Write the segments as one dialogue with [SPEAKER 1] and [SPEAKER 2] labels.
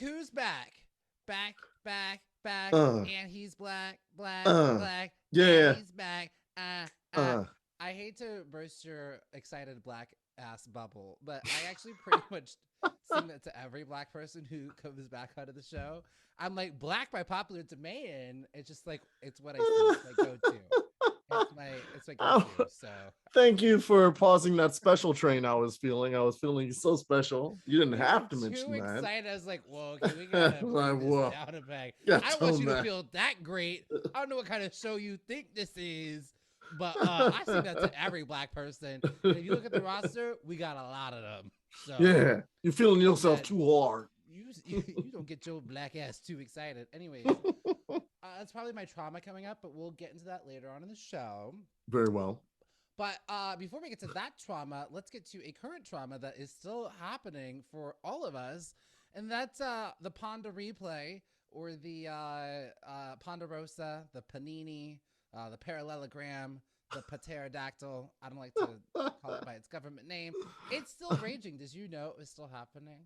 [SPEAKER 1] who's back. Back, back, back.
[SPEAKER 2] Uh,
[SPEAKER 1] And he's black, black,
[SPEAKER 2] uh,
[SPEAKER 1] black. And
[SPEAKER 2] yeah,
[SPEAKER 1] he's back. Uh.
[SPEAKER 2] uh.
[SPEAKER 1] I hate to burst your excited black ass bubble, but I actually pretty much sing that to every black person who comes back out of the show. I'm like, black by popular demand. It's just like, it's what I sing. It's my go-to. It's my
[SPEAKER 2] Oh,
[SPEAKER 1] go-to. So
[SPEAKER 2] thank you for pausing that special train I was feeling. I was feeling so special. You didn't
[SPEAKER 1] you were
[SPEAKER 2] have to mention
[SPEAKER 1] too
[SPEAKER 2] that.
[SPEAKER 1] excited. I was like, whoa, okay, we gotta
[SPEAKER 2] Like,
[SPEAKER 1] bring this
[SPEAKER 2] whoa,
[SPEAKER 1] down a peg.
[SPEAKER 2] got
[SPEAKER 1] I don't want
[SPEAKER 2] tone
[SPEAKER 1] you to
[SPEAKER 2] that.
[SPEAKER 1] feel that great. I don't know what kind of show you think this is, but I sing that to every black person. And if you look at the roster, we got a lot of them. So
[SPEAKER 2] Yeah, you're feeling
[SPEAKER 1] hope
[SPEAKER 2] yourself
[SPEAKER 1] that
[SPEAKER 2] too hard.
[SPEAKER 1] you don't get your black ass too excited. Anyways, that's probably my trauma coming up, but we'll get into that later on in the show.
[SPEAKER 2] Very well.
[SPEAKER 1] But before we get to that trauma, let's get to a current trauma that is still happening for all of us, and that's the Pon De Replay, or the Ponderosa, the Panini, the Parallelogram, the Pterodactyl. I don't like to call it by its government name. It's still raging. Did you know it was still happening?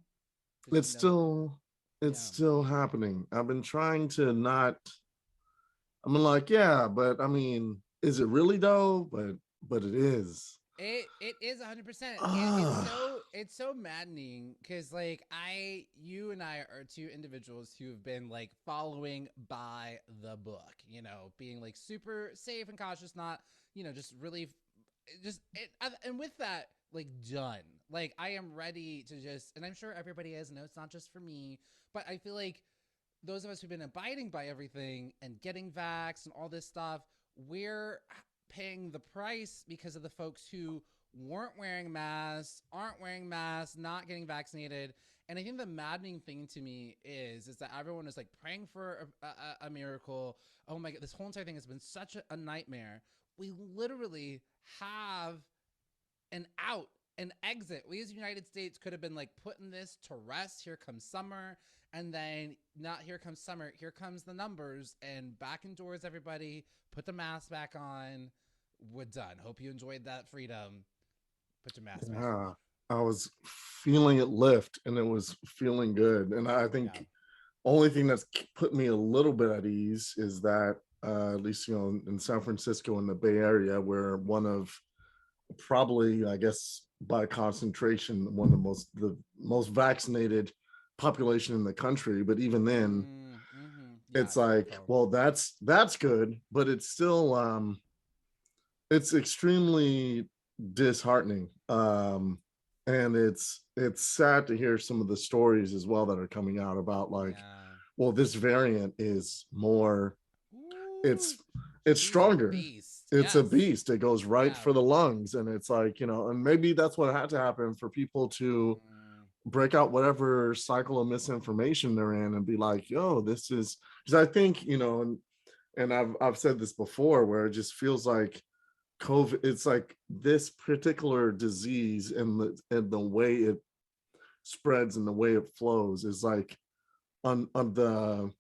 [SPEAKER 1] Did
[SPEAKER 2] It's
[SPEAKER 1] you know that?
[SPEAKER 2] still it's
[SPEAKER 1] Yeah.
[SPEAKER 2] still happening. I've been trying to not. I'm like, yeah, but I mean, is it really though? But it is.
[SPEAKER 1] It is 100%, and
[SPEAKER 2] Ah,
[SPEAKER 1] it's so maddening because like you and I are two individuals who have been like following by the book, being like super safe and cautious, not just really just it, and with that like done. Like I am ready to just, and I'm sure everybody is. No, it's not just for me, but I feel like those of us who've been abiding by everything and getting vaxxed and all this stuff, we're paying the price because of the folks who weren't wearing masks, aren't wearing masks, not getting vaccinated. And I think the maddening thing to me is that everyone is like praying for a miracle. Oh my God, this whole entire thing has been such a nightmare. We literally have an out, an exit. We as the United States could have been like putting this to rest. Here comes summer, and then not here comes summer. Here comes the numbers, and back indoors, everybody. Put the mask back on. We're done. Hope you enjoyed that freedom. Put your mask back
[SPEAKER 2] yeah.
[SPEAKER 1] on.
[SPEAKER 2] I was feeling it lift, and it was feeling good. And I
[SPEAKER 1] Yeah.
[SPEAKER 2] think only thing that's put me a little bit at ease is that at least in San Francisco in the Bay Area, we're one of probably, I guess, by concentration, one of the most vaccinated population in the country. But even then,
[SPEAKER 1] Yeah,
[SPEAKER 2] it's
[SPEAKER 1] it's
[SPEAKER 2] like,
[SPEAKER 1] rough.
[SPEAKER 2] well, that's good, but it's still it's extremely disheartening. And it's sad to hear some of the stories as well that are coming out about like,
[SPEAKER 1] Yeah.
[SPEAKER 2] well, this variant is more,
[SPEAKER 1] Ooh,
[SPEAKER 2] it's it's
[SPEAKER 1] she's a
[SPEAKER 2] stronger.
[SPEAKER 1] beast.
[SPEAKER 2] It's a
[SPEAKER 1] Yes.
[SPEAKER 2] beast. It goes right
[SPEAKER 1] Yeah.
[SPEAKER 2] for the lungs, and it's like, and maybe that's what had to happen for people to break out whatever cycle of misinformation they're in and be like, yo, this is, because I think, and I've said this before, where it just feels like COVID, it's like this particular disease and the way it spreads and the way it flows is like on the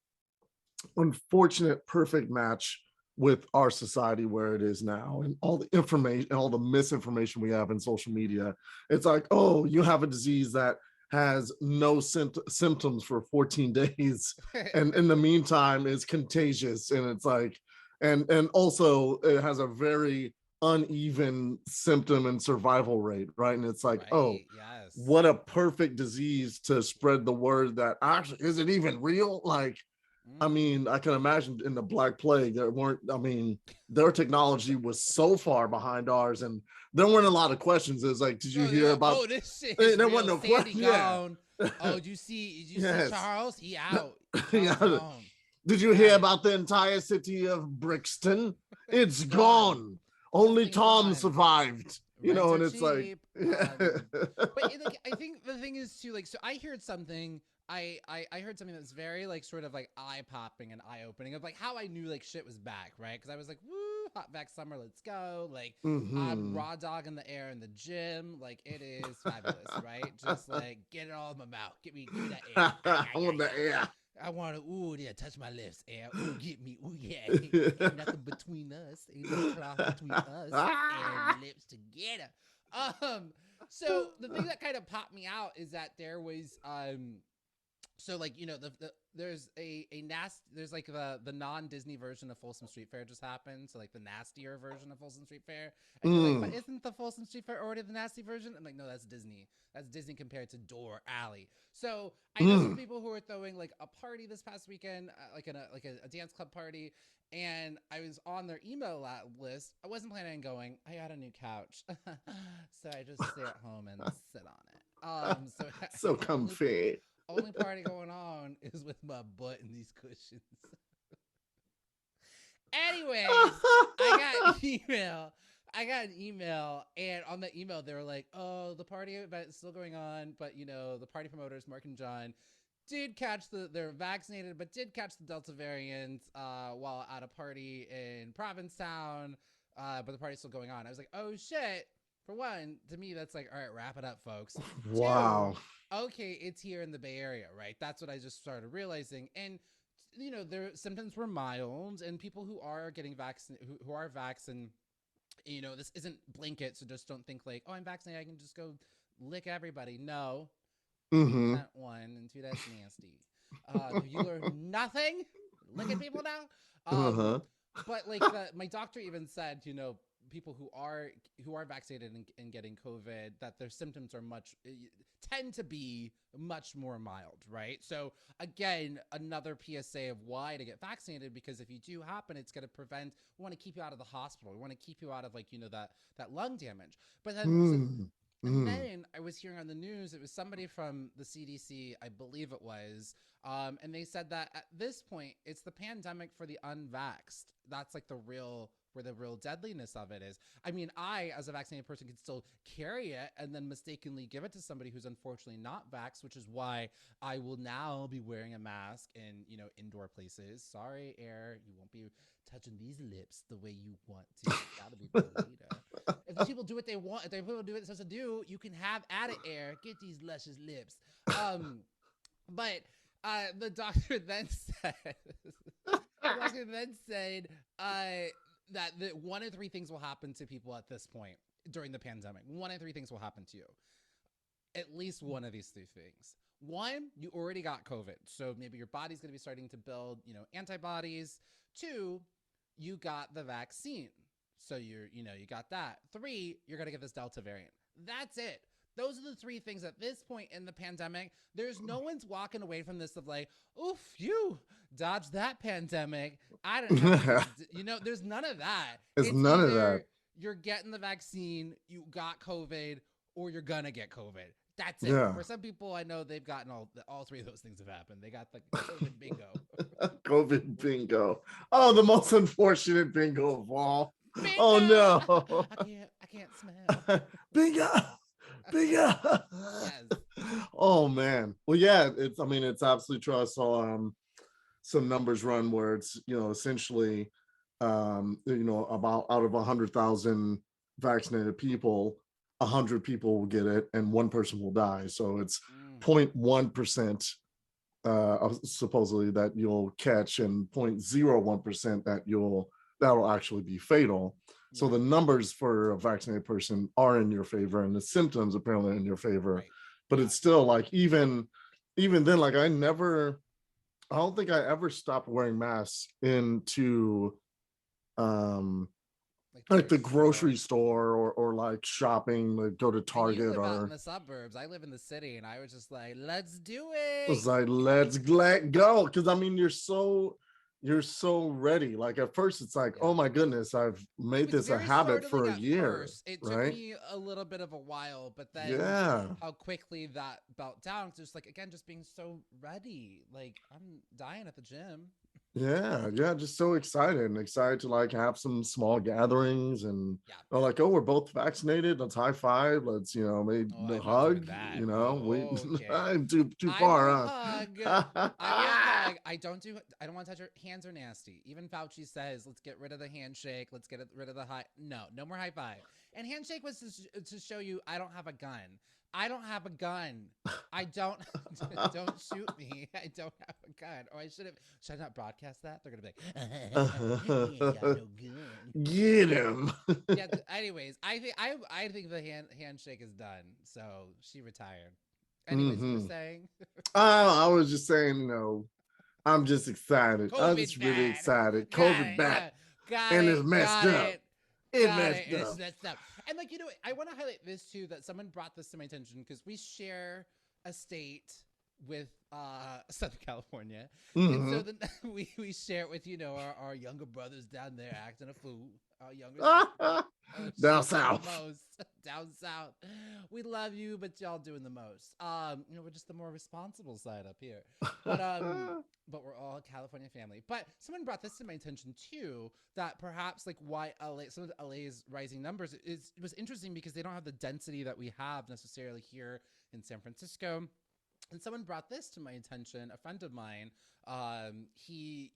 [SPEAKER 2] unfortunate perfect match with our society where it is now, and all the information and all the misinformation we have in social media. It's like, oh, you have a disease that has no symptoms for 14 days, and in the meantime is contagious. And it's like, and also it has a very uneven symptom and survival rate, right? And it's like, oh,
[SPEAKER 1] Right. Yes.
[SPEAKER 2] what a perfect disease to spread the word that actually is it even real. Like, I
[SPEAKER 1] Mm-hmm.
[SPEAKER 2] mean, I can imagine in the Black Plague, there weren't, I mean, their technology was so far behind ours, and there weren't a lot of questions. It's like, did you
[SPEAKER 1] Oh,
[SPEAKER 2] hear about,
[SPEAKER 1] oh, this shit is
[SPEAKER 2] there wasn't
[SPEAKER 1] real.
[SPEAKER 2] no
[SPEAKER 1] Sandy
[SPEAKER 2] question. Yeah.
[SPEAKER 1] gone. Oh, did you see
[SPEAKER 2] Yes.
[SPEAKER 1] Charles? He out. Charles
[SPEAKER 2] Yeah.
[SPEAKER 1] gone.
[SPEAKER 2] Did you hear
[SPEAKER 1] Yeah.
[SPEAKER 2] about the entire city of Brixton? It's
[SPEAKER 1] Gone.
[SPEAKER 2] gone.
[SPEAKER 1] Whole
[SPEAKER 2] Only
[SPEAKER 1] thing
[SPEAKER 2] Tom
[SPEAKER 1] gone.
[SPEAKER 2] survived,
[SPEAKER 1] Rents
[SPEAKER 2] and
[SPEAKER 1] are
[SPEAKER 2] it's like,
[SPEAKER 1] cheap.
[SPEAKER 2] yeah.
[SPEAKER 1] But like I think the thing is too, like, so I heard something. I heard something that's very like sort of like eye popping and eye opening of like how I knew like shit was back, right? Because I was like, woo, hot back summer, let's go. Like I'm
[SPEAKER 2] Mm-hmm.
[SPEAKER 1] raw dog in the air in the gym, like it is fabulous, right? Just like get it all in my mouth, give me that air. Ah,
[SPEAKER 2] I
[SPEAKER 1] yeah, yeah,
[SPEAKER 2] want the
[SPEAKER 1] yeah.
[SPEAKER 2] air.
[SPEAKER 1] I want to, ooh, yeah, touch my lips, air. Ooh, get me, ooh, yeah. Ain't nothing between us. Ain't no cloth between us. Air and lips together. Um, so the thing that kind of popped me out is that there was So like there's a nasty there's like the non-Disney version of Folsom Street Fair just happened, so like the nastier version of Folsom Street Fair, and you're like, but
[SPEAKER 2] Mm,
[SPEAKER 1] isn't the Folsom Street Fair already the nasty version? I'm like, no, that's Disney compared to Door Alley. So I know some
[SPEAKER 2] mm.
[SPEAKER 1] people who are throwing like a party this past weekend, like a dance club party, and I was on their email list. I wasn't planning on going. I got a new couch, so I just stay at home and sit on it. So
[SPEAKER 2] So
[SPEAKER 1] only
[SPEAKER 2] comfy.
[SPEAKER 1] only party going on is with my butt in these cushions. Anyways, I got an email. I got an email, and on the email they were like, "Oh, the party event is still going on, but the party promoters, Mark and John, did catch they're vaccinated, but did catch the Delta variant while at a party in Provincetown, but the party's still going on." I was like, "Oh shit!" For one, to me, that's like, all right, wrap it up, folks. Two,
[SPEAKER 2] Wow.
[SPEAKER 1] okay, it's here in the Bay Area, right? That's what I just started realizing, and their symptoms were mild, and people who are getting vaccinated, who are vaccinated, this isn't blanket, so just don't think like, oh, I'm vaccinated, I can just go lick everybody. No,
[SPEAKER 2] Mm-hmm.
[SPEAKER 1] 2% one, and two, that's nasty. Have you learned nothing? Licking people now?
[SPEAKER 2] Uh-huh.
[SPEAKER 1] But like my doctor even said, people who are vaccinated and getting COVID, that their symptoms are tend to be much more mild, right? So again, another PSA of why to get vaccinated, because if you do happen, it's going to prevent. We want to keep you out of the hospital. We want to keep you out of like that lung damage. But then so
[SPEAKER 2] Mm,
[SPEAKER 1] and
[SPEAKER 2] mm.
[SPEAKER 1] then I was hearing on the news, it was somebody from the CDC, I believe it was, and they said that at this point, it's the pandemic for the unvaxxed. That's like where the real deadliness of it is. I mean, I, as a vaccinated person, can still carry it and then mistakenly give it to somebody who's unfortunately not vaxxed, which is why I will now be wearing a mask in, indoor places. Sorry, air, you won't be touching these lips the way you want to. That'll be for later. If these people do what they want, if they people do what they're supposed to do, you can have at it, air. Get these luscious lips. Um, but the doctor then said, the doctor then said that one of three things will happen to people at this point during the pandemic. One of three things will happen to you. At least one of these three things. One, you already got COVID, so maybe your body's going to be starting to build, antibodies. Two, you got the vaccine, so you got that. Three, you're going to get this Delta variant. That's it. Those are the three things at this point in the pandemic. There's no one's walking away from this of like, oof, you dodged that pandemic. I don't have to, there's none of that.
[SPEAKER 2] It's
[SPEAKER 1] It's
[SPEAKER 2] none of that.
[SPEAKER 1] either you're getting the vaccine, you got COVID, or you're gonna get COVID. That's it.
[SPEAKER 2] Yeah.
[SPEAKER 1] For some people, I know they've gotten all three of those things have happened. They got the COVID bingo.
[SPEAKER 2] COVID bingo. Oh, the most unfortunate bingo of all. Oh
[SPEAKER 1] Bingo!
[SPEAKER 2] no.
[SPEAKER 1] I can't smell.
[SPEAKER 2] Bingo. Bingo.
[SPEAKER 1] Yes.
[SPEAKER 2] Oh man. Well, yeah, it's absolutely true. I saw some numbers run where it's, essentially about out of 100,000 vaccinated people, 100 people will get it and one person will die. So it's 0.1% supposedly that you'll catch, and 0.01% that'll actually be fatal. So the numbers for a vaccinated person are in your favor, and the symptoms apparently are in your favor.
[SPEAKER 1] Right.
[SPEAKER 2] But it's still like even then, like I don't think I ever stopped wearing masks into like the grocery store or like shopping, like go to
[SPEAKER 1] And you
[SPEAKER 2] Target,
[SPEAKER 1] live out in
[SPEAKER 2] or
[SPEAKER 1] the suburbs. I live in the city, and I was just like, let's do
[SPEAKER 2] it
[SPEAKER 1] it.
[SPEAKER 2] was like, let's let go. Cause I mean, you're so ready. Like at first it's like,
[SPEAKER 1] Yeah.
[SPEAKER 2] oh my goodness, I've made
[SPEAKER 1] It was
[SPEAKER 2] this a
[SPEAKER 1] very
[SPEAKER 2] habit
[SPEAKER 1] startling
[SPEAKER 2] for a
[SPEAKER 1] at
[SPEAKER 2] year.
[SPEAKER 1] first. It took
[SPEAKER 2] Right.
[SPEAKER 1] me a little bit of a while, but then
[SPEAKER 2] Yeah.
[SPEAKER 1] how quickly that belt down. Just like, again, just being so ready. Like, I'm dying at the gym.
[SPEAKER 2] Yeah, just so excited to like have some small gatherings, and
[SPEAKER 1] Yeah.
[SPEAKER 2] like, oh, we're both vaccinated, let's high five, let's maybe
[SPEAKER 1] Oh,
[SPEAKER 2] the
[SPEAKER 1] I'm not doing
[SPEAKER 2] hug,
[SPEAKER 1] that.
[SPEAKER 2] we
[SPEAKER 1] Oh, okay.
[SPEAKER 2] I'm too
[SPEAKER 1] I will
[SPEAKER 2] far,
[SPEAKER 1] hug. I will
[SPEAKER 2] huh?
[SPEAKER 1] hug. I don't want to touch your hands, are nasty. Even Fauci says, let's get rid of the handshake. Let's get rid of the high. No more high five. And handshake was to show you I don't have a gun. I don't have a gun. I don't don't shoot me. I don't have a gun. Or should I not broadcast that? They're gonna be like, he ain't got no gun.
[SPEAKER 2] Get him.
[SPEAKER 1] Yeah. Anyways, I think the handshake is done. So she retired. Anyways, you were saying?
[SPEAKER 2] I was just saying, I'm just excited. I'm
[SPEAKER 1] COVID
[SPEAKER 2] just really
[SPEAKER 1] bad.
[SPEAKER 2] excited.
[SPEAKER 1] Got
[SPEAKER 2] COVID
[SPEAKER 1] it.
[SPEAKER 2] back
[SPEAKER 1] Yeah. Got
[SPEAKER 2] and
[SPEAKER 1] it.
[SPEAKER 2] it's messed
[SPEAKER 1] Got
[SPEAKER 2] up.
[SPEAKER 1] it.
[SPEAKER 2] It
[SPEAKER 1] Got it.
[SPEAKER 2] messed
[SPEAKER 1] And it's
[SPEAKER 2] up.
[SPEAKER 1] messed up. And like, I want to highlight this too, that someone brought this to my attention because we share a state with Southern California. And so
[SPEAKER 2] Mm-hmm.
[SPEAKER 1] then we share it with, our younger brothers down there acting a fool. Our younger sisters.
[SPEAKER 2] Down
[SPEAKER 1] She's doing the
[SPEAKER 2] south.
[SPEAKER 1] most down south. We love you, but y'all doing the most. We're just the more responsible side up here. But we're all a California family. But someone brought this to my attention too, that perhaps like why LA, some of the LA's rising numbers it was interesting because they don't have the density that we have necessarily here in San Francisco. And someone brought this to my attention, a friend of mine. He,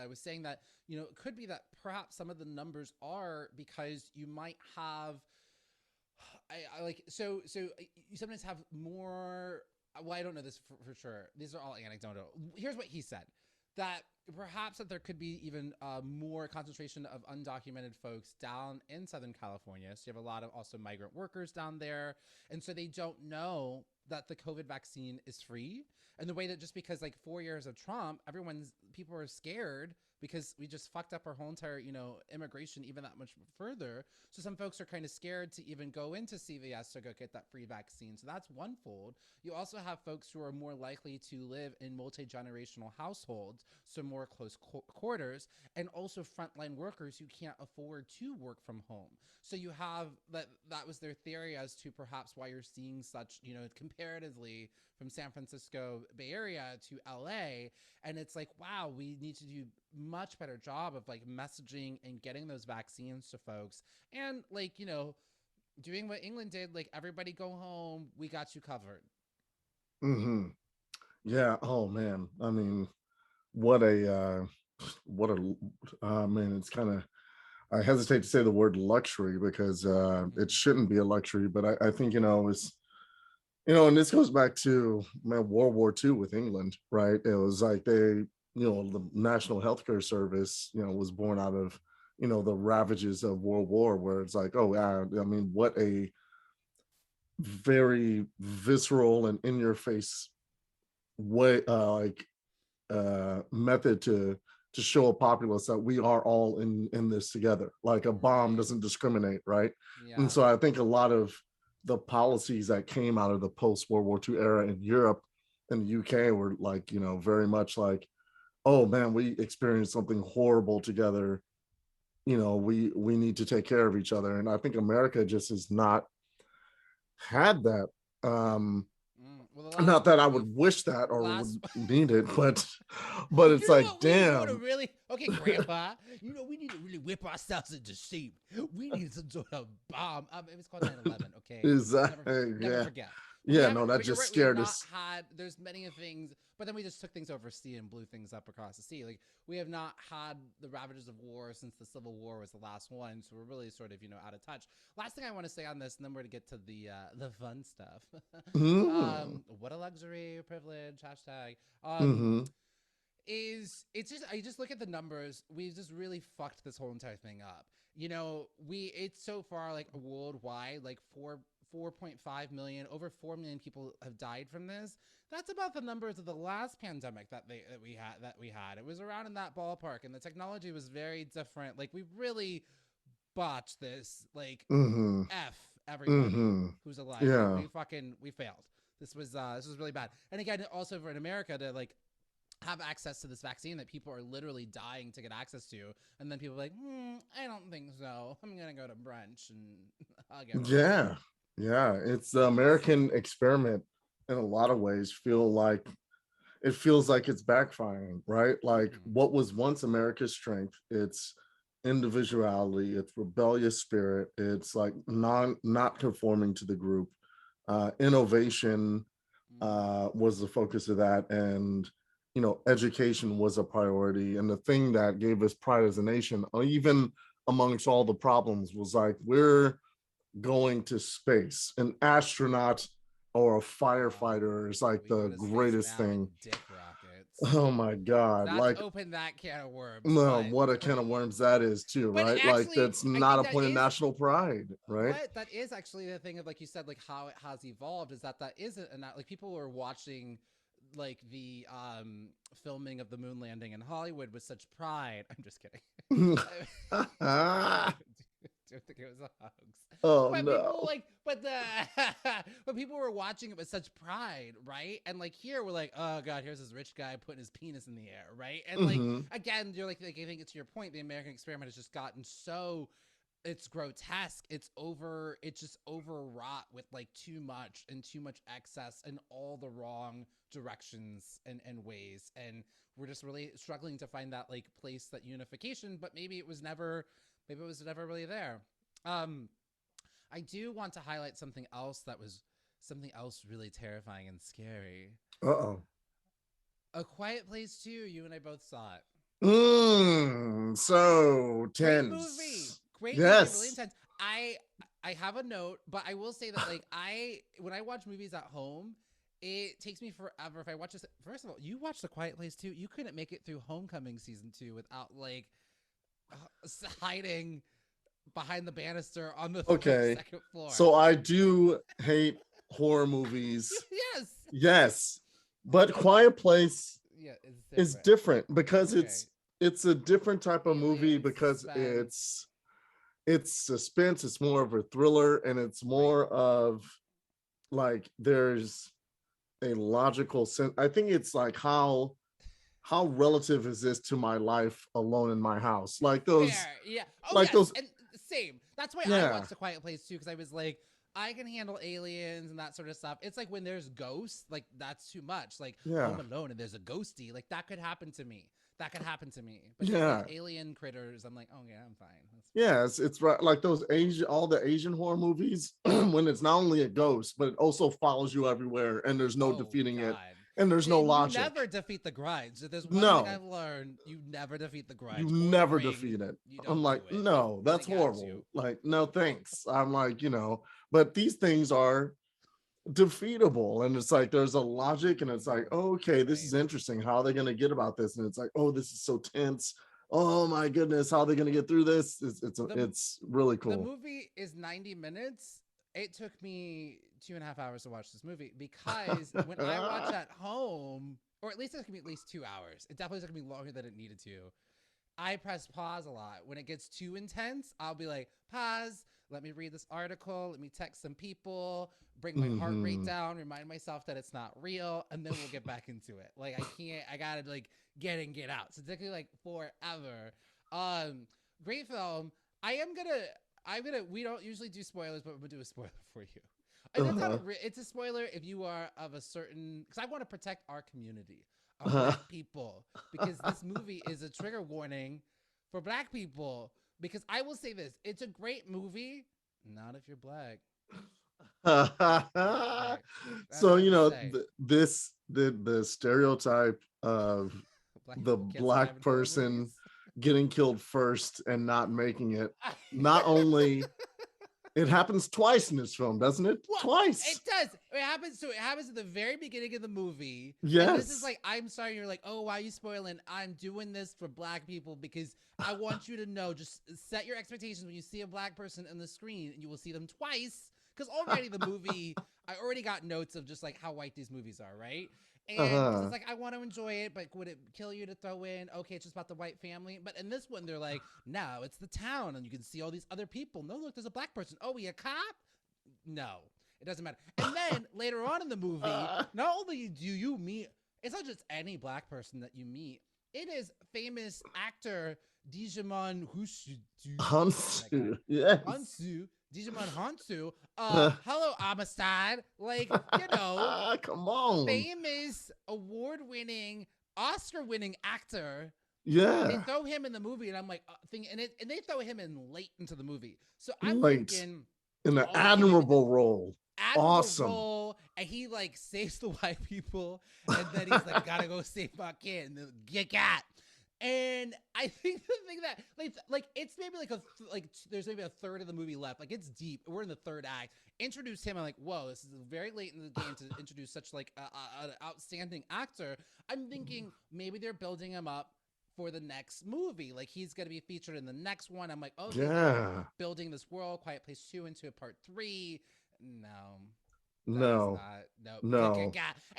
[SPEAKER 1] was saying that, it could be that perhaps some of the numbers are because you might have, I like, so you sometimes have more, well, I don't know this for sure. These are all anecdotal. Here's what he said, that perhaps that there could be even more concentration of undocumented folks down in Southern California. So you have a lot of also migrant workers down there. And so they don't know that the COVID vaccine is free. And the way that just because like 4 years of Trump, people are scared because we just fucked up our whole entire, immigration even that much further. So some folks are kind of scared to even go into CVS to go get that free vaccine. So that's one fold. You also have folks who are more likely to live in multi-generational households, so more close quarters, and also frontline workers who can't afford to work from home. So you have that was their theory as to perhaps why you're seeing such, comparatively from San Francisco Bay Area to LA. And it's like, wow, we need to do much better job of like messaging and getting those vaccines to folks. And like, doing what England did, like everybody go home, we got you covered.
[SPEAKER 2] Mm-hmm. Yeah. Oh man. I mean, what a man, it's kind of, I hesitate to say the word luxury because it shouldn't be a luxury, but I think, it's, and this goes back to World War II with England, right? It was like the National Healthcare Service, was born out of, the ravages of World War, where it's like, oh, I mean, what a very visceral and in your face way, method to show a populace that we are all in this together. Like a bomb doesn't discriminate, right?
[SPEAKER 1] Yeah.
[SPEAKER 2] And so I think a lot of the policies that came out of the post World War II era in Europe and the UK were like, very much like, oh man, we experienced something horrible together. We need to take care of each other. And I think America just has not had that. Not that I would wish that or would need it, but it's like,
[SPEAKER 1] what
[SPEAKER 2] damn.
[SPEAKER 1] We really, okay, Grandpa, we need to really whip ourselves into shape. We need some sort of bomb. It was called 9/11. Okay,
[SPEAKER 2] Exactly.
[SPEAKER 1] never forget.
[SPEAKER 2] Yeah, no, that just scared us.
[SPEAKER 1] There's many things, but then we just took things over sea and blew things up across the sea. Like we have not had the ravages of war since the Civil War was the last one, so we're really sort of out of touch. Last thing I want to say on this, and then we're to get to the fun stuff. What a luxury, privilege, hashtag. Is it's just I just look at the numbers. We've just really fucked this whole entire thing up. It's so far like worldwide, like 4.5 million, over 4 million people have died from this. That's about the numbers of the last pandemic that we had. It was around in that ballpark, and the technology was very different. Like we really botched this. Like F everybody who's alive.
[SPEAKER 2] Yeah.
[SPEAKER 1] We failed. This was really bad. And again, also for in America to like have access to this vaccine that people are literally dying to get access to, and then people are like, I don't think so. I'm gonna go to brunch and I'll get
[SPEAKER 2] yeah. It's the American experiment in a lot of ways. It feels like it's backfiring, right? Like what was once America's strength, it's individuality, it's rebellious spirit, it's like not conforming to the group. Innovation was the focus of that, and education was a priority. And the thing that gave us pride as a nation, even amongst all the problems, was like, we're going to space. An astronaut or a firefighter is like the greatest thing.
[SPEAKER 1] Dick rockets.
[SPEAKER 2] Oh my God.
[SPEAKER 1] That's
[SPEAKER 2] Like,
[SPEAKER 1] open that can of worms.
[SPEAKER 2] no,
[SPEAKER 1] But
[SPEAKER 2] what a can of worms that is too,
[SPEAKER 1] but
[SPEAKER 2] right? Like
[SPEAKER 1] actually,
[SPEAKER 2] that's
[SPEAKER 1] I
[SPEAKER 2] not
[SPEAKER 1] think
[SPEAKER 2] a
[SPEAKER 1] that
[SPEAKER 2] point of
[SPEAKER 1] is
[SPEAKER 2] national pride, right?
[SPEAKER 1] but that is actually the thing of, like you said, like how it has evolved is that isn't enough. Like people were watching like the filming of the moon landing in Hollywood with such pride. I'm just kidding. Don't think it was a hoax.
[SPEAKER 2] Oh
[SPEAKER 1] But people
[SPEAKER 2] no.
[SPEAKER 1] like, but people were watching it with such pride, right? And like here, we're like, oh god, here's this rich guy putting his penis in the air, right? And like
[SPEAKER 2] Hmm.
[SPEAKER 1] again, you're like I think it's your point. The American experiment has just gotten so it's grotesque. It's just overwrought with like too much and too much excess and all the wrong directions and ways. And we're just really struggling to find that like place, that unification, but maybe it was never really there. Um, I do want to highlight something else that was something else really terrifying and scary.
[SPEAKER 2] Uh-oh.
[SPEAKER 1] A Quiet Place 2, you and I both saw it.
[SPEAKER 2] So
[SPEAKER 1] Great movie.
[SPEAKER 2] tense.
[SPEAKER 1] Great movie, really
[SPEAKER 2] Yes.
[SPEAKER 1] intense. I have a note, but I will say that like when I watch movies at home, it takes me forever if I watch this. First of all, you watched The Quiet Place 2. You couldn't make it through Homecoming season 2 without like hiding behind the banister on the
[SPEAKER 2] Okay.
[SPEAKER 1] second floor.
[SPEAKER 2] So I do hate horror movies.
[SPEAKER 1] Yes.
[SPEAKER 2] Yes. But Quiet Place
[SPEAKER 1] Yeah, it's
[SPEAKER 2] is
[SPEAKER 1] different.
[SPEAKER 2] different because
[SPEAKER 1] Okay.
[SPEAKER 2] it's a different type of movie
[SPEAKER 1] Alien
[SPEAKER 2] because
[SPEAKER 1] suspense.
[SPEAKER 2] it's suspense, it's more of a thriller, and it's more of like there's a logical sense. I think it's like how relative is this to my life alone in my house?
[SPEAKER 1] Fair, yeah. Oh
[SPEAKER 2] Like
[SPEAKER 1] yes,
[SPEAKER 2] those,
[SPEAKER 1] and same. That's why I
[SPEAKER 2] yeah,
[SPEAKER 1] watched A Quiet Place too, because I was like, I can handle aliens and that sort of stuff. It's like when there's ghosts, like that's too much. Like
[SPEAKER 2] yeah,
[SPEAKER 1] Home Alone and there's a ghosty, like that could happen to me. That could happen to me. But these like
[SPEAKER 2] yeah,
[SPEAKER 1] alien critters, I'm like, oh yeah, I'm fine. That's fine.
[SPEAKER 2] yeah. It's right. Like those Asian, all the Asian horror movies, when it's not only a ghost, but it also follows you everywhere, and there's no
[SPEAKER 1] Oh
[SPEAKER 2] defeating it,
[SPEAKER 1] God.
[SPEAKER 2] and there's no
[SPEAKER 1] And you
[SPEAKER 2] logic.
[SPEAKER 1] never defeat the grudge. If there's one thing
[SPEAKER 2] No,
[SPEAKER 1] I've learned, you never defeat the
[SPEAKER 2] you
[SPEAKER 1] grudge or the
[SPEAKER 2] never
[SPEAKER 1] ring.
[SPEAKER 2] defeat it.
[SPEAKER 1] You
[SPEAKER 2] I'm
[SPEAKER 1] don't do
[SPEAKER 2] like,
[SPEAKER 1] it.
[SPEAKER 2] no,
[SPEAKER 1] And
[SPEAKER 2] that's
[SPEAKER 1] it gets you.
[SPEAKER 2] horrible. Like, no, thanks. I'm like, but these things are defeatable, and it's like there's a logic, and it's like, okay, this
[SPEAKER 1] Right.
[SPEAKER 2] is interesting. How are they going to get about this? And it's like, oh, this is so tense. Oh my goodness, how are they going to get through this?
[SPEAKER 1] The
[SPEAKER 2] It's really
[SPEAKER 1] the
[SPEAKER 2] cool.
[SPEAKER 1] movie is 90 minutes. It took me 2.5 hours to watch this movie because when I watch at home, or at least it took me at least 2 hours. It definitely took me longer than it needed to. I press pause a lot. When it gets too intense, I'll be like, pause, let me read this article, let me text some people, bring my heart rate
[SPEAKER 2] Hmm.
[SPEAKER 1] down, remind myself that it's not real, and then we'll get back into it. Like I gotta like get out. So it took me like forever. Um, Great film. I am gonna we don't usually do spoilers, but I'm gonna do a spoiler for you. And it's not
[SPEAKER 2] Uh-huh.
[SPEAKER 1] it's a spoiler if you are of a certain, because I want to protect our community of
[SPEAKER 2] Uh-huh.
[SPEAKER 1] black people, because this movie is a trigger warning for black people. Because I will say this, it's a great movie, not if you're black. Okay, that's
[SPEAKER 2] So
[SPEAKER 1] all I have to say.
[SPEAKER 2] the stereotype of
[SPEAKER 1] Black
[SPEAKER 2] the
[SPEAKER 1] people can't survive
[SPEAKER 2] black
[SPEAKER 1] in horror
[SPEAKER 2] person
[SPEAKER 1] movies.
[SPEAKER 2] getting killed first and not making it, not only it happens twice in this film, doesn't it?
[SPEAKER 1] Well, it
[SPEAKER 2] Twice.
[SPEAKER 1] does. It happens. So it happens at the very beginning of the movie, and this is
[SPEAKER 2] Yes.
[SPEAKER 1] like, I'm sorry. You're like, oh, why are you spoiling? I'm doing this for black people because I want you to know. Just set your expectations when you see a black person on the screen, and you will see them twice. Because already the movie, I already got notes of just like how white these movies are, right? And because it's
[SPEAKER 2] Uh-huh.
[SPEAKER 1] like, I want to enjoy it, but would it kill you to throw in, okay, it's just about the white family? But in this one, they're like, no, it's the town, and you can see all these other people. No, look, there's a black person. Oh, he a cop? No, it doesn't matter. And then later on in the movie, not only do you meet, it's not just any black person that you meet. It is famous actor Digimon Hushu. That guy.
[SPEAKER 2] Hansu. Yes.
[SPEAKER 1] Hansu. Digimon Hansu. Hello, Amistad. Like,
[SPEAKER 2] Come on.
[SPEAKER 1] famous, award-winning, Oscar-winning actor. They
[SPEAKER 2] Yeah.
[SPEAKER 1] throw him in the movie, and I'm like, and they throw him in late into the movie. So I'm
[SPEAKER 2] Late
[SPEAKER 1] thinking,
[SPEAKER 2] in an
[SPEAKER 1] oh, he can make this
[SPEAKER 2] admirable role.
[SPEAKER 1] admirable
[SPEAKER 2] Awesome.
[SPEAKER 1] role, and he like saves the white people, and then he's like, gotta go save my kid, and then get got. And I think the thing that like it's maybe there's maybe a third of the movie left. Like it's deep. We're in the third act. Introduce him. I'm like, whoa, this is very late in the game to introduce such like an outstanding actor. I'm thinking maybe they're building him up for the next movie. Like he's gonna be featured in the next one. I'm like, okay, they're
[SPEAKER 2] Yeah.
[SPEAKER 1] building this world, Quiet Place 2 into a part 3. No. That was
[SPEAKER 2] No.
[SPEAKER 1] not no.
[SPEAKER 2] No.
[SPEAKER 1] And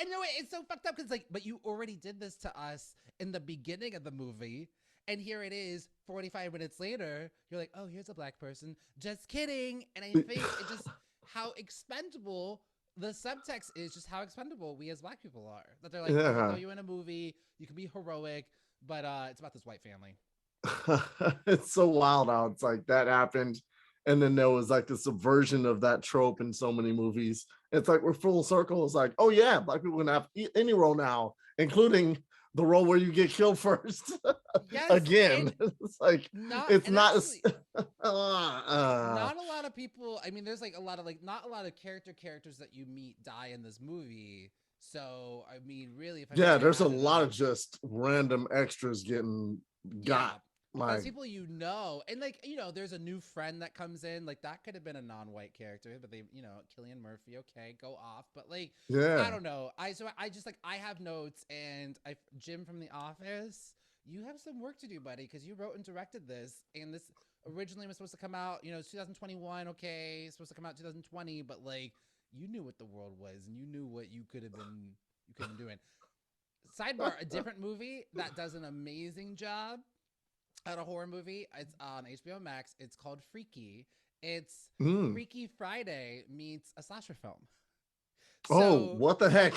[SPEAKER 1] you know what? It's so fucked up because like, but you already did this to us in the beginning of the movie, and here it is, 45 minutes later. You're like, oh, here's a black person. Just kidding. And I think it just how expendable the subtext is, just how expendable we as black people are. That they're like, we're gonna throw you in a movie. You can be heroic, but it's about this white family.
[SPEAKER 2] It's so wild how it's like that happened. And then there was like the subversion of that trope in so many movies. It's like we're full circle. It's like, oh yeah, black people can have any role now, including the role where you get killed first.
[SPEAKER 1] Yes,
[SPEAKER 2] again. It's like
[SPEAKER 1] not.
[SPEAKER 2] it's
[SPEAKER 1] And
[SPEAKER 2] not
[SPEAKER 1] actually,
[SPEAKER 2] uh,
[SPEAKER 1] not a lot of people. I mean, there's like a lot of like not a lot of characters that you meet die in this movie. So I mean, really, if I
[SPEAKER 2] yeah,
[SPEAKER 1] really
[SPEAKER 2] there's a
[SPEAKER 1] added
[SPEAKER 2] lot
[SPEAKER 1] up,
[SPEAKER 2] of just random extras getting got.
[SPEAKER 1] but it's
[SPEAKER 2] Like,
[SPEAKER 1] people you know, and like there's a new friend that comes in. Like that could have been a non-white character, but they, Cillian Murphy, okay, go off. But like, I
[SPEAKER 2] yeah.
[SPEAKER 1] don't know. I just like I have notes, and Jim from The Office, you have some work to do, buddy, because you wrote and directed this, and this originally was supposed to come out, 2021. Okay, it's supposed to come out 2020, but like you knew what the world was, and you knew what you could have been doing. Sidebar: a different movie that does an amazing job at a horror movie. It's on HBO Max. It's called Freaky. It's
[SPEAKER 2] Mm.
[SPEAKER 1] Freaky Friday meets a slasher film.
[SPEAKER 2] Oh,
[SPEAKER 1] So,
[SPEAKER 2] what the heck?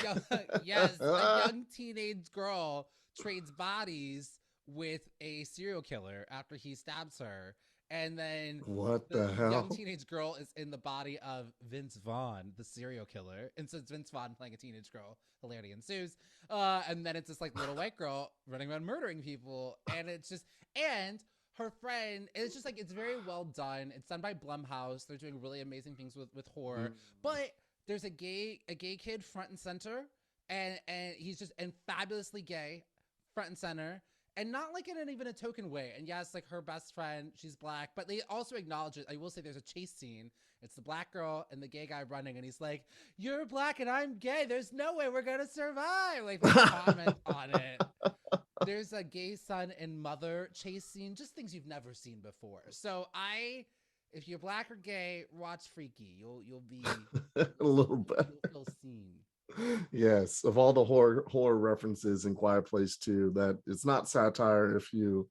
[SPEAKER 1] yes, a young teenage girl trades bodies with a serial killer after he stabs her. And then
[SPEAKER 2] What
[SPEAKER 1] the
[SPEAKER 2] the
[SPEAKER 1] young
[SPEAKER 2] hell?
[SPEAKER 1] teenage girl is in the body of Vince Vaughn, the serial killer. And so it's Vince Vaughn playing a teenage girl. Hilarity ensues. And then it's this like little white girl running around murdering people. And it's just, and her friend, it's just like, it's very well done. It's done by Blumhouse. They're doing really amazing things with horror. But there's a gay kid front and center. And he's just, and fabulously gay front and center. And not like in even a token way. And yes, like her best friend, she's black, but they also acknowledge it. I will say there's a chase scene. It's the black girl and the gay guy running, and he's like, "You're black and I'm gay. There's no way we're gonna survive." Like they comment on it. There's a gay son and mother chase scene, just things you've never seen before. So if you're black or gay, watch Freaky. You'll be
[SPEAKER 2] A little bit.
[SPEAKER 1] You'll feel seen.
[SPEAKER 2] Yes, of all the horror references in Quiet Place 2, that it's not satire if you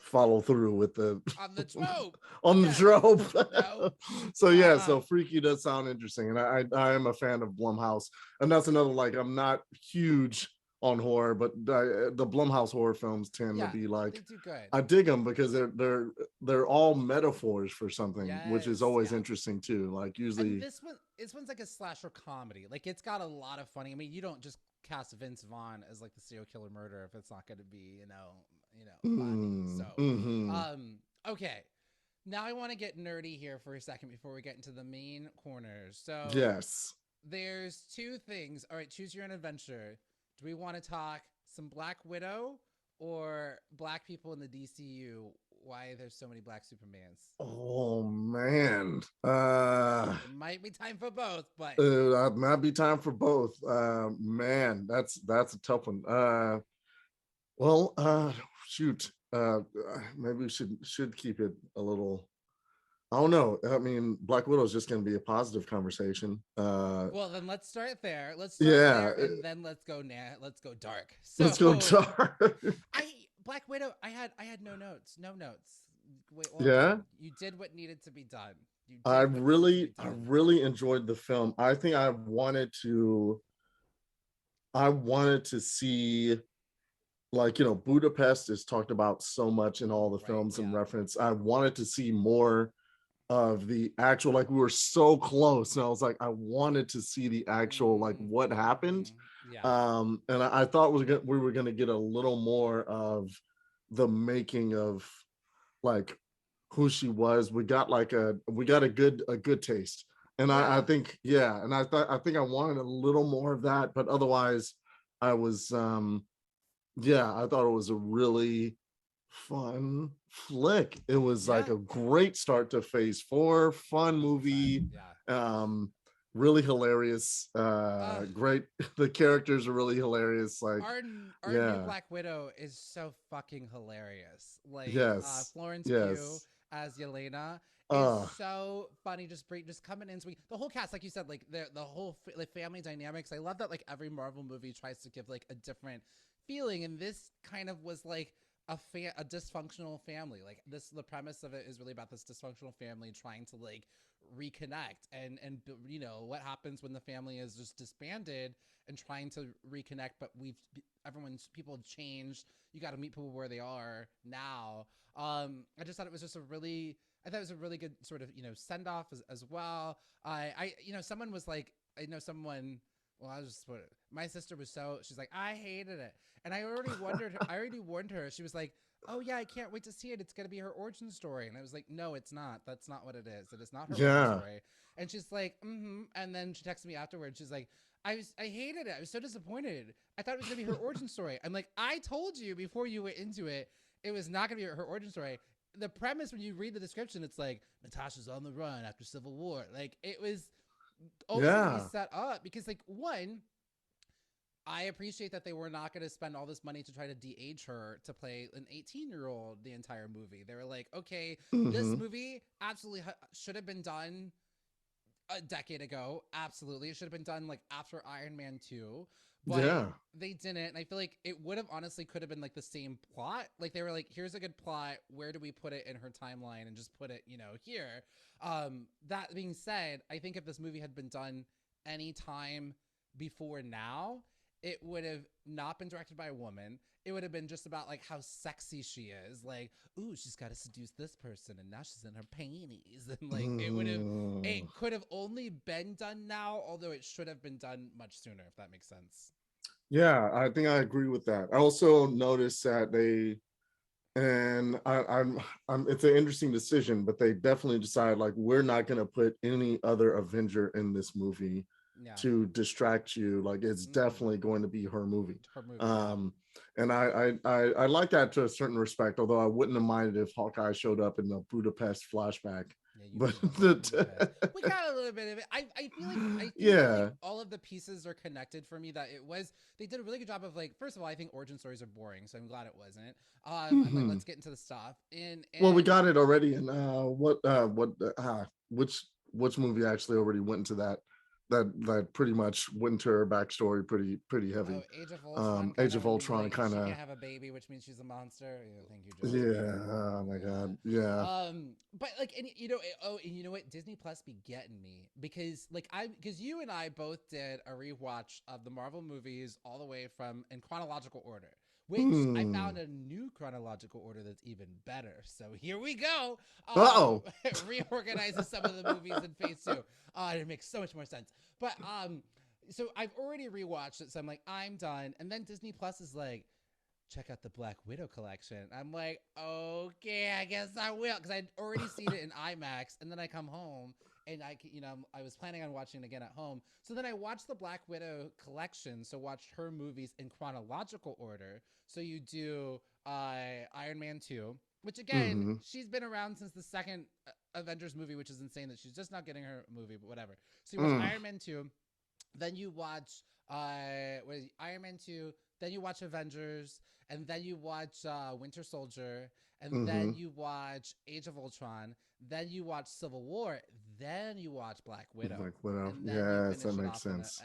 [SPEAKER 2] follow through with the
[SPEAKER 1] On the trope.
[SPEAKER 2] on the trope.
[SPEAKER 1] No.
[SPEAKER 2] So yeah, so Freaky does sound interesting, and I am a fan of Blumhouse, and that's another, like, I'm not huge on horror, but the Blumhouse horror films tend to be like,
[SPEAKER 1] they do good.
[SPEAKER 2] I dig them because they're all metaphors for something, which is
[SPEAKER 1] Yes,
[SPEAKER 2] always
[SPEAKER 1] yeah.
[SPEAKER 2] interesting too. Like usually,
[SPEAKER 1] And this one's like a slasher comedy. Like it's got a lot of funny. I mean, you don't just cast Vince Vaughn as like the serial killer murderer if it's not going to be, funny. So, okay. Now I want to get nerdy here for a second before we get into the main corners. So
[SPEAKER 2] yes,
[SPEAKER 1] there's two things. All right, choose your own adventure. Do we want to talk some Black Widow or black people in the DCU? Why there's so many black Supermans?
[SPEAKER 2] oh man,
[SPEAKER 1] It might be time for both, but
[SPEAKER 2] might be time for both. Man, that's a tough one. Well, shoot, maybe we should keep it a little. I don't know. I mean, Black Widow is just going to be a positive conversation.
[SPEAKER 1] well, then let's start there.
[SPEAKER 2] Yeah,
[SPEAKER 1] and then let's go dark. So
[SPEAKER 2] let's go dark.
[SPEAKER 1] Black Widow. I had no notes. Wait,
[SPEAKER 2] Yeah,
[SPEAKER 1] done. You did what needed to be done.
[SPEAKER 2] I really enjoyed the film. I think I wanted to see, like, Budapest is talked about so much in all the films and reference. I wanted to see more of the actual, like, we were so close, and I was like, I wanted to see the actual, like, what happened. And I thought we were gonna get a little more of the making of, like, who she was. We got a good taste, and I think, yeah, and I think I wanted a little more of that, but otherwise I was I thought it was a really fun flick. It was like
[SPEAKER 1] Yeah,
[SPEAKER 2] a great start to phase 4, fun
[SPEAKER 1] 100%.
[SPEAKER 2] movie.
[SPEAKER 1] Yeah.
[SPEAKER 2] Um, really hilarious.
[SPEAKER 1] Uh,
[SPEAKER 2] Great. The characters are really hilarious. Like,
[SPEAKER 1] our new
[SPEAKER 2] yeah,
[SPEAKER 1] Black Widow is so fucking hilarious. Like
[SPEAKER 2] yes,
[SPEAKER 1] Florence Pugh
[SPEAKER 2] yes.
[SPEAKER 1] as Yelena is
[SPEAKER 2] Uh,
[SPEAKER 1] so funny. Just coming in sweet. The whole cast, like you said, like the whole like family dynamics. I love that like every Marvel movie tries to give like a different feeling, and this kind of was like a dysfunctional family. Like this, the premise of it is really about this dysfunctional family trying to like reconnect and you know what happens when the family is just disbanded and trying to reconnect, but everyone's people have changed. You got to meet people where they are now. I just thought it was just a really I thought it was a really good sort of send off as well. Someone was like, I know someone. Well, I was just my sister was she's like, I hated it, and I already warned her. She was like, oh yeah, I can't wait to see it. It's gonna be her origin story, and I was like, no, it's not. That's not what it is. It is not her origin
[SPEAKER 2] yeah,
[SPEAKER 1] story. And she's like, mm-hmm. And then she texted me afterwards. She's like, I hated it. I was so disappointed. I thought it was gonna be her origin story. I'm like, I told you before you went into it, it was not gonna be her origin story. The premise when you read the description, it's like Natasha's on the run after Civil War. Like it was always gonna be
[SPEAKER 2] yeah.
[SPEAKER 1] set up because like one, I appreciate that they were not going to spend all this money to try to de-age her to play an 18-year-old the entire movie. They were like, okay, this
[SPEAKER 2] Hmm.
[SPEAKER 1] movie absolutely should have been done a decade ago. Absolutely. It should have been done like after Iron Man 2, but
[SPEAKER 2] Yeah.
[SPEAKER 1] they didn't. And I feel like it would have honestly could have been like the same plot. Like they were like, here's a good plot. Where do we put it in her timeline and just put it, here? That being said, I think if this movie had been done any time before now, it would have not been directed by a woman. It would have been just about like how sexy she is. Like, ooh, she's got to seduce this person, and now she's in her panties, and like
[SPEAKER 2] Mm.
[SPEAKER 1] it could have only been done now, although it should have been done much sooner, if that makes sense.
[SPEAKER 2] Yeah, I think I agree with that. I also noticed that I'm it's an interesting decision, but they definitely decide like we're not going to put any other Avenger in this movie
[SPEAKER 1] Yeah.
[SPEAKER 2] to distract you. Like it's
[SPEAKER 1] Mm-hmm.
[SPEAKER 2] definitely going to be her movie.
[SPEAKER 1] Her movie, yeah.
[SPEAKER 2] um and I like that to a certain respect, although I wouldn't have minded if Hawkeye showed up in the Budapest flashback.
[SPEAKER 1] Yeah,
[SPEAKER 2] But
[SPEAKER 1] you love Budapest. We got a little bit of it. I think that like
[SPEAKER 2] yeah.
[SPEAKER 1] all of the pieces are connected for me. That they did a really good job of like first of all, I think origin stories are boring, so I'm glad it wasn't. I'm like
[SPEAKER 2] Hmm.
[SPEAKER 1] let's get into the stuff.
[SPEAKER 2] Well, we
[SPEAKER 1] And
[SPEAKER 2] got it already in which movie actually already went into that pretty much winter backstory, pretty
[SPEAKER 1] oh,
[SPEAKER 2] heavy.
[SPEAKER 1] Age of Ultron, kind
[SPEAKER 2] Age
[SPEAKER 1] of
[SPEAKER 2] of
[SPEAKER 1] when he's
[SPEAKER 2] Ultron
[SPEAKER 1] like
[SPEAKER 2] kind
[SPEAKER 1] she
[SPEAKER 2] of.
[SPEAKER 1] can't have a baby, which means she's a monster. Yeah, thank you, Joss
[SPEAKER 2] Yeah,
[SPEAKER 1] Whedon.
[SPEAKER 2] oh my
[SPEAKER 1] Yeah.
[SPEAKER 2] god, yeah.
[SPEAKER 1] But like, and you know what? Disney Plus be getting me because you and I both did a rewatch of the Marvel movies all the way from in chronological order, which I found
[SPEAKER 2] Hmm.
[SPEAKER 1] a new chronological order that's even better. So here we go.
[SPEAKER 2] Uh-oh.
[SPEAKER 1] Reorganizes some of the movies in phase two. It makes so much more sense. But so I've already rewatched it, so I'm like, I'm done. And then Disney Plus is like, check out the Black Widow collection. I'm like, okay, I guess I will, because I'd already seen it in IMAX, and then I come home and I was planning on watching it again at home. So then I watched the Black Widow collection, so watched her movies in chronological order. So you do Iron Man 2, which again,
[SPEAKER 2] Hmm.
[SPEAKER 1] she's been around since the second Avengers movie, which is insane that she's just not getting her movie, but whatever. So you watch
[SPEAKER 2] Mm.
[SPEAKER 1] Iron Man 2, then you watch Iron Man 2, then you watch Avengers, and then you watch Winter Soldier, and
[SPEAKER 2] Hmm.
[SPEAKER 1] then you watch Age of Ultron, then you watch Civil War, then you watch Black Widow,
[SPEAKER 2] Like whatever.
[SPEAKER 1] and then you
[SPEAKER 2] Yes, that
[SPEAKER 1] finish it
[SPEAKER 2] makes
[SPEAKER 1] off in
[SPEAKER 2] sense.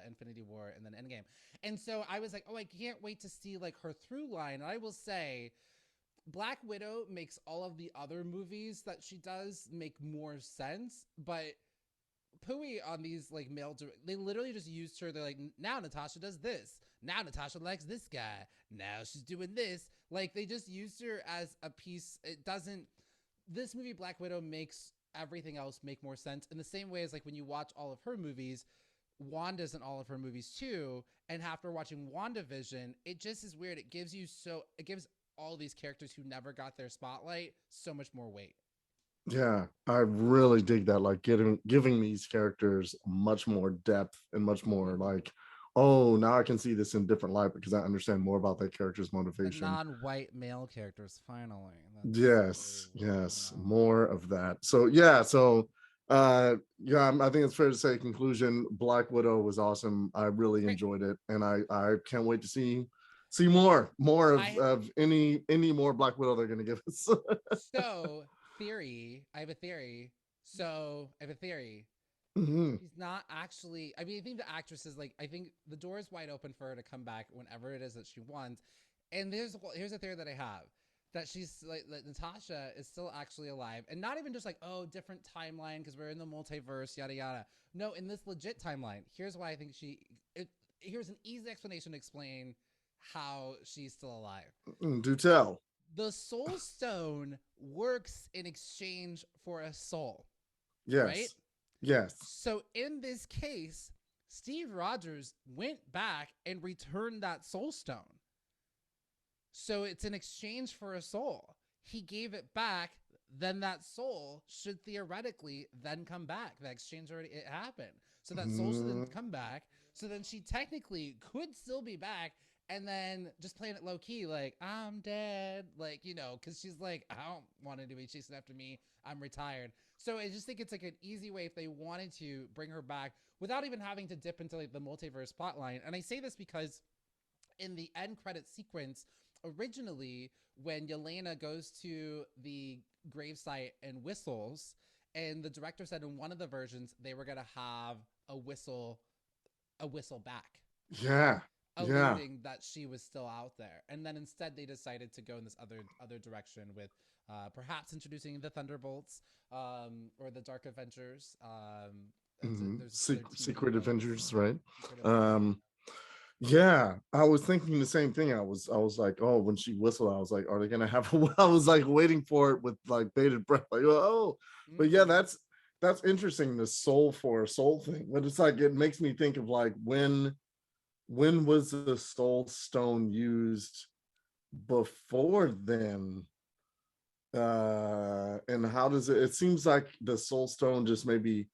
[SPEAKER 1] Infinity War and then Endgame. And so I was like, oh, I can't wait to see like her through line. And I will say, Black Widow makes all of the other movies that she does make more sense, but Pui on these like they literally just used her. They're like, now Natasha does this. Now Natasha likes this guy. Now she's doing this. Like they just used her as a piece. It doesn't. This movie Black Widow makes everything else make more sense in the same way as like when you watch all of her movies, Wanda's in all of her movies too. And after watching WandaVision, it just is weird. It gives all these characters who never got their spotlight so much more weight.
[SPEAKER 2] Yeah, I really dig that. Like giving these characters much more depth and much more
[SPEAKER 1] Mm-hmm.
[SPEAKER 2] like Oh, now I can see this in different light because I understand more about that character's
[SPEAKER 1] The
[SPEAKER 2] motivation.
[SPEAKER 1] non-white male characters, finally. That's really
[SPEAKER 2] Yes,
[SPEAKER 1] what,
[SPEAKER 2] yes, more of that. So yeah, yeah, I think it's fair to say conclusion, Black Widow was awesome. I really
[SPEAKER 1] great.
[SPEAKER 2] enjoyed it, and I can't wait to see more
[SPEAKER 1] I
[SPEAKER 2] of any more Black Widow they're gonna give us.
[SPEAKER 1] so theory. I have a theory. So I have a theory.
[SPEAKER 2] Mhm.
[SPEAKER 1] She's not actually. I mean, I think the actress is like. I think the door is wide open for her to come back whenever it is that she wants. And here's a theory that I have, that she's like Natasha is still actually alive, and not even just like, oh, different timeline because we're in the multiverse, yada yada. No, in this legit timeline. Here's why I think here's an easy explanation to explain how she's still alive.
[SPEAKER 2] Do tell.
[SPEAKER 1] The Soul Stone works in exchange for a soul, right?
[SPEAKER 2] Yes, yes.
[SPEAKER 1] So in this case, Steve Rogers went back and returned that Soul Stone. So it's in exchange for a soul. He gave it back, then that soul should theoretically then come back. The exchange already it happened. So that soul should then
[SPEAKER 2] Mm,
[SPEAKER 1] come back. So then she technically could still be back, and then just playing it low key, like, I'm dead. Like, because she's like, I don't want to be chasing after me. I'm retired. So I just think it's like an easy way if they wanted to bring her back without even having to dip into like the multiverse plotline. And I say this because in the end credit sequence, originally when Yelena goes to the gravesite and whistles, and the director said in one of the versions they were gonna have a whistle back,
[SPEAKER 2] yeah, yeah.
[SPEAKER 1] alluding that she was still out there. And then instead they decided to go in this other direction with perhaps introducing the Thunderbolts, or the Dark Avengers. There's other TV
[SPEAKER 2] Secret
[SPEAKER 1] villains.
[SPEAKER 2] Avengers, right?
[SPEAKER 1] Secret Avengers, yeah.
[SPEAKER 2] Um, Yeah, I was thinking the same thing. I was like, oh, when she whistled, I was like, are they gonna have I was like waiting for it with like bated breath, like, oh, but yeah,
[SPEAKER 1] Mm-hmm.
[SPEAKER 2] that's interesting, the soul for a soul thing. But it's like it makes me think of like when was the soul stone used before then? And how does it seems like the soul stone just maybe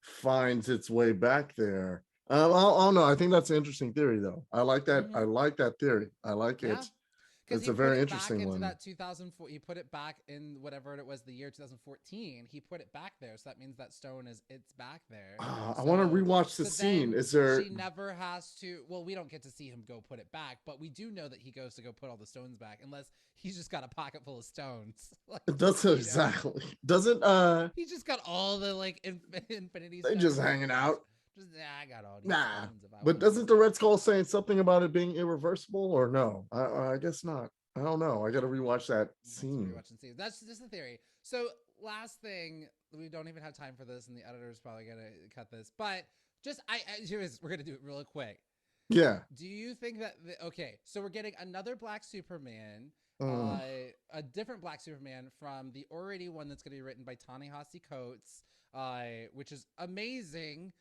[SPEAKER 2] finds its way back there. I don't know. I think that's an interesting theory, though. I like that. I
[SPEAKER 1] Mm-hmm.
[SPEAKER 2] like that theory. I like
[SPEAKER 1] Yeah.
[SPEAKER 2] it.
[SPEAKER 1] Because
[SPEAKER 2] It's
[SPEAKER 1] he
[SPEAKER 2] a
[SPEAKER 1] put
[SPEAKER 2] very
[SPEAKER 1] it back
[SPEAKER 2] interesting
[SPEAKER 1] into
[SPEAKER 2] one.
[SPEAKER 1] that 2004. He put it back in whatever it was, the year 2014. He put it back there, so that means that stone it's back there.
[SPEAKER 2] I want to
[SPEAKER 1] So
[SPEAKER 2] rewatch the
[SPEAKER 1] so
[SPEAKER 2] scene.
[SPEAKER 1] then
[SPEAKER 2] Is there?
[SPEAKER 1] she never has to. Well, we don't get to see him go put it back, but we do know that he goes to go put all the stones back, unless he's just got a pocket full of stones. Like,
[SPEAKER 2] It doesn't exactly. Doesn't
[SPEAKER 1] he's just got all the like infinity
[SPEAKER 2] they
[SPEAKER 1] stones.
[SPEAKER 2] just
[SPEAKER 1] Like,
[SPEAKER 2] hanging out?
[SPEAKER 1] I got all these
[SPEAKER 2] Nah.
[SPEAKER 1] stones if I
[SPEAKER 2] But
[SPEAKER 1] want
[SPEAKER 2] doesn't the
[SPEAKER 1] to.
[SPEAKER 2] Red Skull saying something about it being irreversible or no? I guess not. I don't know. I got to rewatch that
[SPEAKER 1] We'll have to
[SPEAKER 2] scene.
[SPEAKER 1] rewatch and see. That's just the theory. So last thing, we don't even have time for this, and the editor's probably gonna cut this. But just we're gonna do it really quick.
[SPEAKER 2] Yeah.
[SPEAKER 1] Do you think that okay? So we're getting another Black Superman,
[SPEAKER 2] Mm.
[SPEAKER 1] a different Black Superman from the already one that's gonna be written by Ta-Nehisi Coates, which is amazing.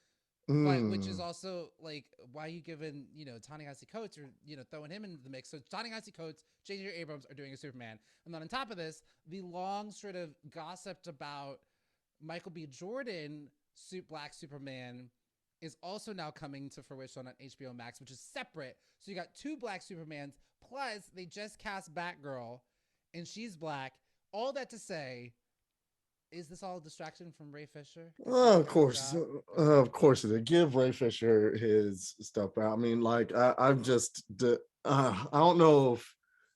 [SPEAKER 1] But which is
[SPEAKER 2] Mm.
[SPEAKER 1] also like, why are you giving Ta-Nehisi Coates, or throwing him into the mix? So Ta-Nehisi Coates, J.J. Abrams are doing a Superman, and then on top of this, the long sort of gossiped about Michael B. Jordan Black Superman is also now coming to fruition on HBO Max, which is separate. So you got two Black Supermans, plus they just cast Batgirl, and she's black. All that to say, is this all a distraction from Ray Fisher? Is he
[SPEAKER 2] Oh,
[SPEAKER 1] doing a good job?
[SPEAKER 2] of course it did. Give Ray Fisher his stuff out. I mean, like I'm just, I don't know if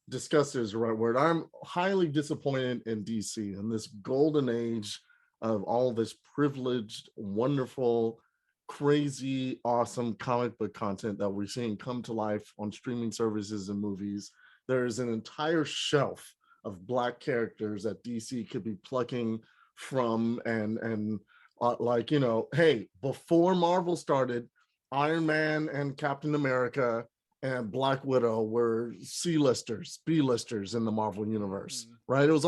[SPEAKER 2] disgusted is the right word. I'm highly disappointed in DC in this golden age of all this privileged, wonderful, crazy, awesome comic book content that we're seeing come to life on streaming services and movies. There's an entire shelf of Black characters that DC could be plucking from and like, hey, before Marvel started, Iron Man and Captain America and Black Widow were C-listers, B-listers in the Marvel universe,
[SPEAKER 1] Mm-hmm.
[SPEAKER 2] right?
[SPEAKER 1] Yeah.
[SPEAKER 2] It was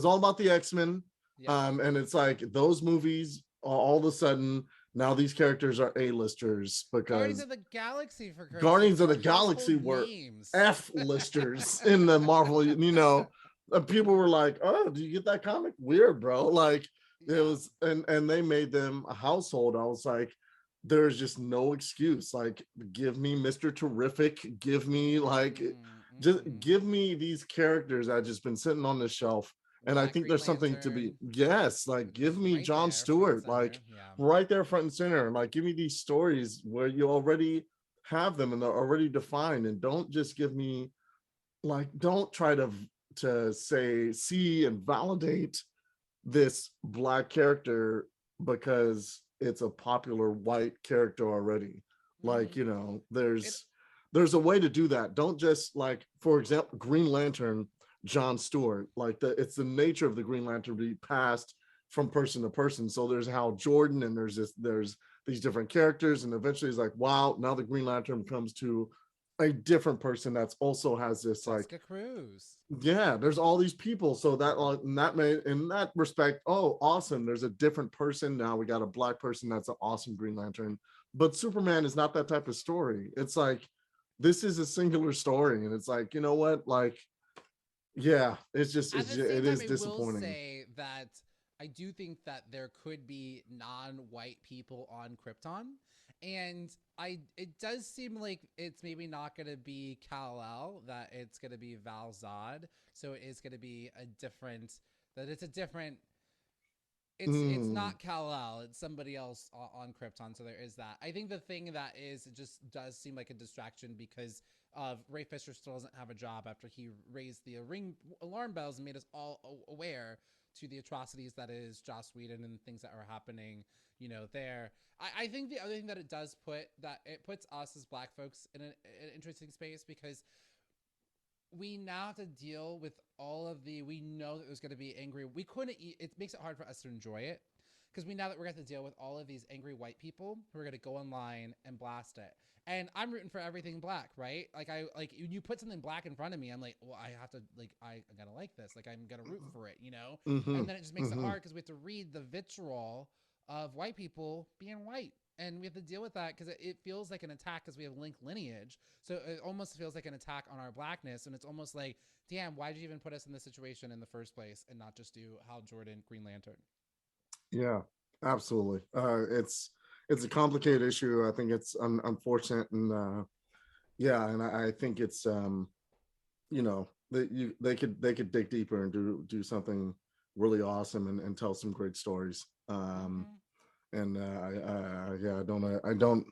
[SPEAKER 2] all about the X-Men.
[SPEAKER 1] Yep.
[SPEAKER 2] And it's like those movies all of a sudden now these characters are A-listers
[SPEAKER 1] Guardians
[SPEAKER 2] because
[SPEAKER 1] of the Galaxy, for Christ's
[SPEAKER 2] Guardians
[SPEAKER 1] sakes,
[SPEAKER 2] of
[SPEAKER 1] are
[SPEAKER 2] the Galaxy
[SPEAKER 1] household
[SPEAKER 2] were
[SPEAKER 1] names.
[SPEAKER 2] F-listers in the Marvel, people were like, oh, do you get that comic? Weird, bro. Like it
[SPEAKER 1] Yeah.
[SPEAKER 2] was, and they made them a household. I was like, there's just no excuse. Like, give me Mr. Terrific, give me like, just give me these characters that just been sitting on the shelf. And I
[SPEAKER 1] Black
[SPEAKER 2] think
[SPEAKER 1] Green
[SPEAKER 2] there's something to be,
[SPEAKER 1] Lantern,
[SPEAKER 2] yes, like give me
[SPEAKER 1] right
[SPEAKER 2] John
[SPEAKER 1] there, front and
[SPEAKER 2] Stewart, like
[SPEAKER 1] center. Yeah.
[SPEAKER 2] right there front and center. Like, give me these stories where you already have them and they're already defined, and don't just give me like, don't try to say, see and validate this Black character because it's a popular white character already. Like,
[SPEAKER 1] It
[SPEAKER 2] there's a way to do that. Don't just, like, for example, Green Lantern, John Stewart, like, it's the nature of the Green Lantern to be passed from person to person. So there's Hal Jordan, and there's these different characters, and eventually it's like, wow, now the Green Lantern comes to a different person that's also has this, like,
[SPEAKER 1] Jessica Cruz.
[SPEAKER 2] yeah, there's all these people. So that, in that respect, oh, awesome, there's a different person now. We got a Black person that's an awesome Green Lantern. But Superman is not that type of story. It's like, this is a singular story, and it's like, you know what, like, yeah, it's just,
[SPEAKER 1] At the same
[SPEAKER 2] it
[SPEAKER 1] time,
[SPEAKER 2] is
[SPEAKER 1] I will
[SPEAKER 2] disappointing.
[SPEAKER 1] say that I do think that there could be non-white people on Krypton, and it does seem like it's maybe not going to be Kal-El, that it's going to be Val Zod, so it is going to be a different, that it's a different, it's not Kal-El, it's somebody else on Krypton, so there is that. I think the thing that is, it just does seem like a distraction because of Ray Fisher still doesn't have a job after he raised the alarm bells and made us all aware to the atrocities that is Joss Whedon and things that are happening, there. I think the other thing that it does it puts us as Black folks in an interesting space, because we now have to deal with all of we know that there's going to be angry. We couldn't it makes it hard for us to enjoy it, because we know that we're going to deal with all of these angry white people who are going to go online and blast it. And I'm rooting for everything Black, right? Like, you put something Black in front of me, I'm like, well, I have to, like, I gotta like this. Like, I'm gonna root for it, And then it just makes it hard because we have to read the vitriol of white people being white. And we have to deal with that because it feels like an attack, because we have linked lineage. So it almost feels like an attack on our Blackness. And it's almost like, damn, why did you even put us in this situation in the first place and not just do Hal Jordan, Green Lantern?
[SPEAKER 2] Yeah, absolutely. It's a complicated issue. I think it's unfortunate, and yeah, and I think it's they could dig deeper and do something really awesome, and tell some great stories. And I don't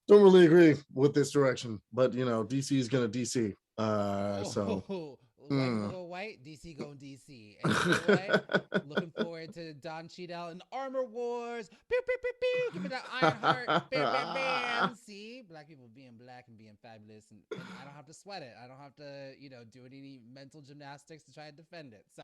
[SPEAKER 2] really agree with this direction, but DC is gonna DC. So
[SPEAKER 1] White people go white, DC go DC. And you know what? Looking forward to Don Cheadle and Armor Wars. Pew, pew, pew, pew. Give me that Iron Heart. Bam, bam, bam. See? Black people being Black and being fabulous. And I don't have to sweat it. I don't have to, do any mental gymnastics to try and defend it. So